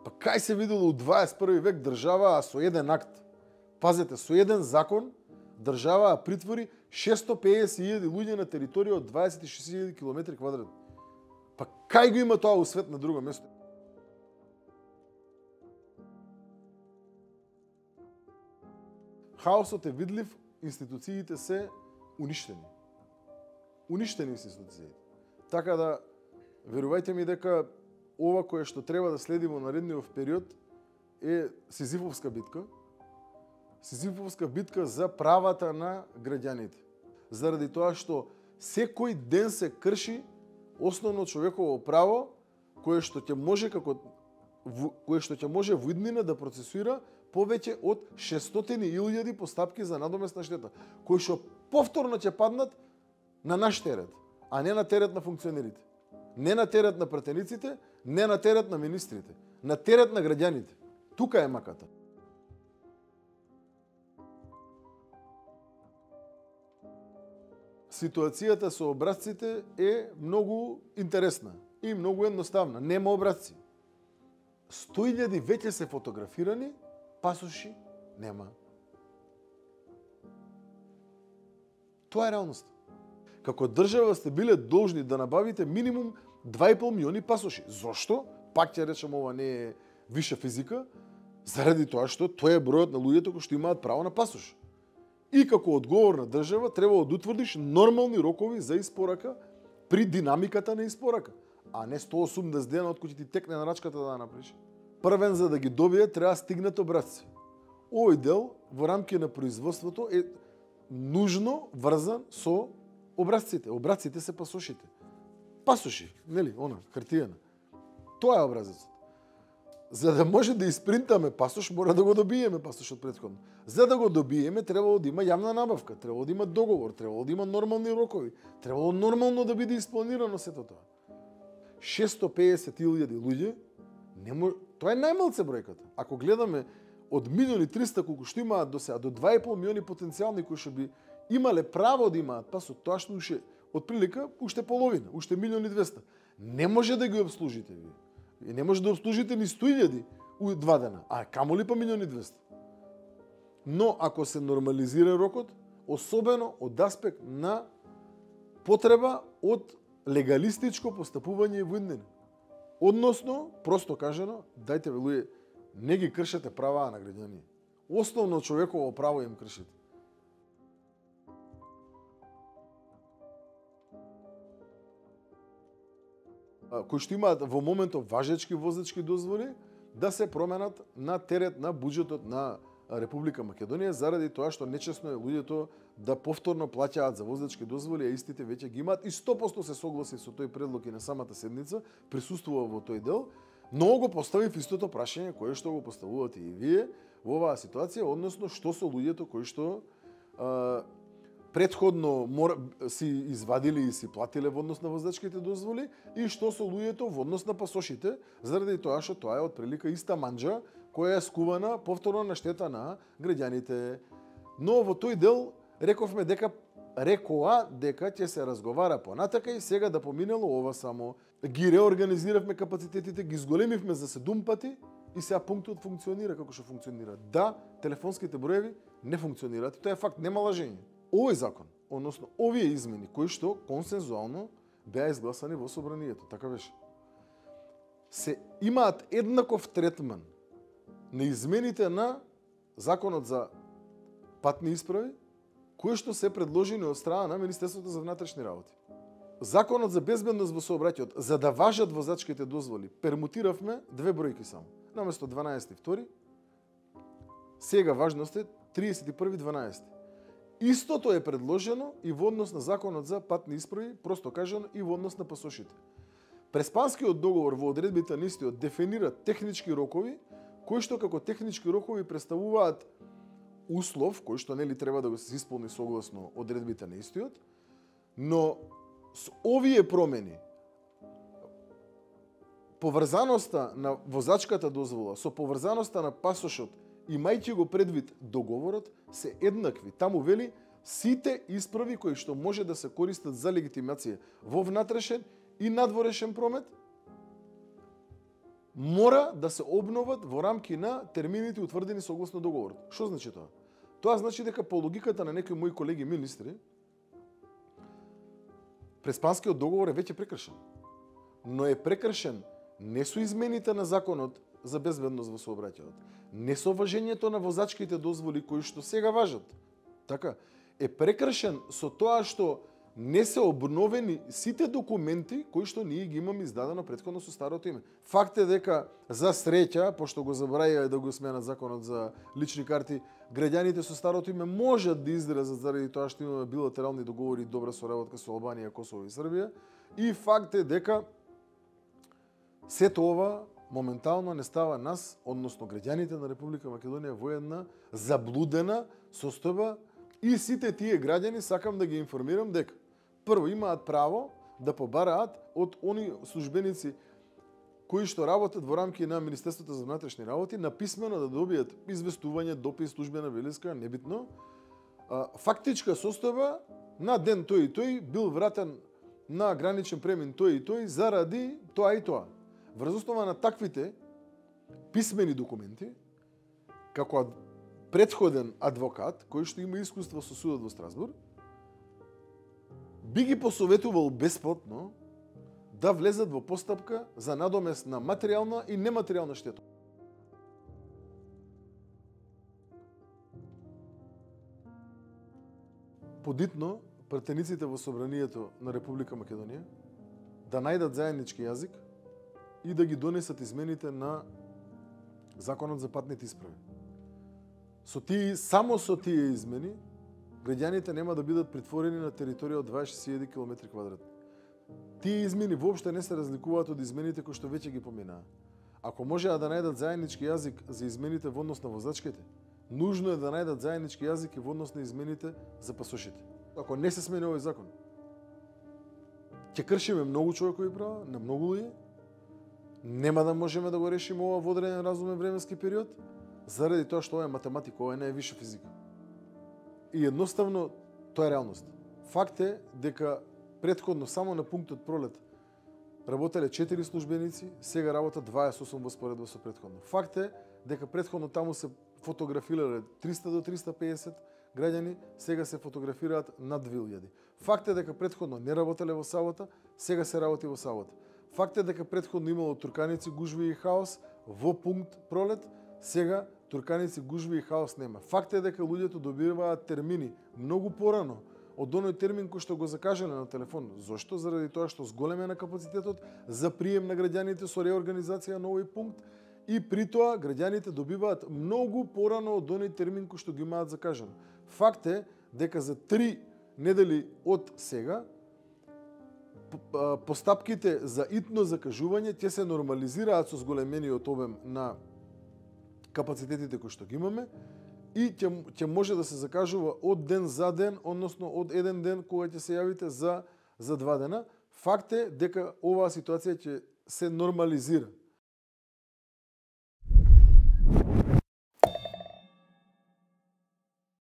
Па кај се видело у 21 век држава, а со еден акт, пазете, со еден закон, држава притвори 650.000 луѓе на територија од 26.000 км квадратни. Па кај го има тоа у свет на друго место? Хаосот е видлив, институциите се уништени. Уништени институциите. Така да, верувајте ми дека ова кое што треба да следи во наредниот период е Сизифовска битка. Сизифовска битка за правата на граѓаните. Заради тоа што секој ден се крши основно човеково право кое што ќе може во иднина да процесуира повеќе од 600.000 постапки за надомесна штета, кои што повторно ќе паднат на наш терет, а не на терет на функционерите. Не на терет на пратениците, не на терет на министрите, на терет на граѓаните. Тука е маката. Ситуацијата со образците е многу интересна и многу едноставна. Нема образци. 100.000 веќе се фотографирани, пасоши нема. Тоа е реалноста. Како држава сте биле должни да набавите минимум 2,5 милиони пасоши. Зошто? Пак ќе речем, ова не е виша физика, заради тоа што тоа е бројот на луѓето кои што имаат право на пасош. И како одговорна држава треба да утврдиш нормални рокови за испорака при динамиката на испорака, а не 180 дена од кои ти текне на рачката да направиш. Првен за да ги добие треба стигнат образци. Овој дел во рамки на производството е нужно врзан со образците. Образците се пасошите. Пасоши, нели, она, хартиена. Тоа е образецот. За да може да испринтаме пасош, мора да го добиеме пасошот претходно. За да го добиеме, требало да има јавна набавка, требало да има договор, требало да има нормални рокови, требало нормално да биде испланирано сето тоа. 650.000 луѓе, тоа е најмалце бројката. Ако гледаме од 1.300.000 колку што имаат до сега, до 2,5 милиони потенцијални кои што би имале право да имаат пасот, тоа што уште отприлика уште половина, уште 1.200.000. Не може да ги обслужите вие. И не може да обслужите ни 100.000 у 2 дена, а камоли па 1.200.000. Но ако се нормализира рокот, особено од аспект на потреба од легалистичко постапување во иднина. Односно, просто кажано, дајте ве луѓе, не ги кршете праваа на граѓани. Основно човеково право им кршите. Кои што имаат во моментов важечки возачки дозволи, да се променат на терет на буџетот на Република Македонија, заради тоа што нечесно е луѓето да повторно плаќаат за возачки дозволи, а истите веќе ги имаат. И 100% се согласи со тој предлог и на самата седница, присуствува во тој дел, но го поставив истото прашање кое што го поставувате и вие во оваа ситуација, односно што со луѓето кои што претходно си извадили и си платиле во однос на возачките дозволи и што со луѓето во однос на пасошите, заради тоа што тоа е отприлика иста манџа која е скувана повторно на штета на граѓаните. Но во тој дел рековме дека ќе се разговара понатака и сега да поминело ова само. Ги реорганизиравме капацитетите, ги зголемивме за 7 пати и сега пунктот функционира како што функционира. Да, телефонските броеви не функционираат, тоа е факт, нема лажење. Овој закон, односно овие измени кои што консензуално беа изгласани во собранието, така беше, се имаат еднаков третман на измените на законот за патни исправи, кои што се предложени од страна на Министерството за внатрешни работи. Законот за безбедност во сообраќајот, за да важат возачките дозволи, пермутиравме 2 бројки само. Наместо 12.2, сега важност е 31.12. Истото е предложено и во однос на законот за патни исправи, просто кажано и во однос на пасошите. Преспанскиот договор во одредбите на истиот дефинира технички рокови, кои што како технички рокови представуваат услов, кој што нели треба да го се исполни согласно одредбите на истиот, но со овие промени поврзаноста на возачката дозвола со поврзаноста на пасошот, имајќи го предвид договорот, се еднакви. Таму вели сите исправи кои што може да се користат за легитимација во внатрешен и надворешен промет мора да се обноват во рамки на термините утврдени согласно договорот. Што значи тоа? Тоа значи дека по логиката на некои мои колеги министри, Преспанскиот договор е веќе прекршен. Но е прекршен не со измените на законот за безбедност во сообраќајот, не со важењето на возачките дозволи кои што сега важат. Така, е прекршен со тоа што не се обновени сите документи кои што ние ги имаме издадено претходно со старото име. Факт е дека за среќа, пошто го забраја да го сменат законот за лични карти, граѓаните со старото име можат да изразат заради тоа што имаме билатерални договори и добра соработка со Албанија, Косово и Србија. И факт е дека сето ова моментално не става нас, односно граѓаните на Република Македонија во една заблудена состојба и сите тие граѓани сакам да ги информирам дека прво имаат право да побараат од они службеници кои што работат во рамки на Министерството за внатрешни работи написмено да добијат известување, допис, службена белеска, небитно, фактичка состојба на ден тој и тој бил вратен на граничен премин тој и тој заради тоа и тоа. Врз основа на таквите писмени документи, како претходен адвокат, кој што има искуство со судот во Страсбург, би ги посоветувал бесплатно да влезат во постапка за надомест на материјална и нематеријална штета. Подитно, пратениците во Собранието на Република Македонија да најдат заеднички јазик и да ги донесат измените на Законот за патните исправи. Само со тие измени, граѓаните нема да бидат притворени на територија од 26.000 км². Тие измени воопште не се разликуваат од измените кои што веќе ги поминаа. Ако можеа да најдат заеднички јазик за измените во однос на возачките, нужно е да најдат заеднички јазик и во однос на измените за пасошите. Ако не се смени овој закон, ќе кршиме многу човекови права на многу луѓе, нема да можеме да го решиме ова во одреден разумен временски период, заради тоа што ова е математика, ова не е виша физика. И едноставно тоа е реалност. Факт е дека претходно само на пунктот Пролет работеле 4 службеници, сега работат 28 во споредба со претходно. Факт е дека претходно таму се фотографирале 300 до 350 граѓани, сега се фотографираат над 2000. Факт е дека претходно не работеле во сабота, сега се работи во сабота. Факт е дека претходно имало турканици, гужви и хаос во пункт Пролет, сега турканици, гужви и хаос нема. Факт е дека луѓето добиваат термини многу порано од оној термин кој што го закажале на телефон. Зошто? Заради тоа што зголемен на капацитетот за прием на граѓаните со реорганизација на овој пункт и при тоа граѓаните добиваат многу порано од оној термин кој што ги имаат закажано. Факт е дека за 3 недели од сега постапките за итно закажување ќе се нормализираат со зголемениот обем на капацитетите кои што ги имаме и ќе може да се закажува од ден за ден, односно од еден ден кога ќе се јавите за 2 дена. Факт е дека оваа ситуација ќе се нормализира.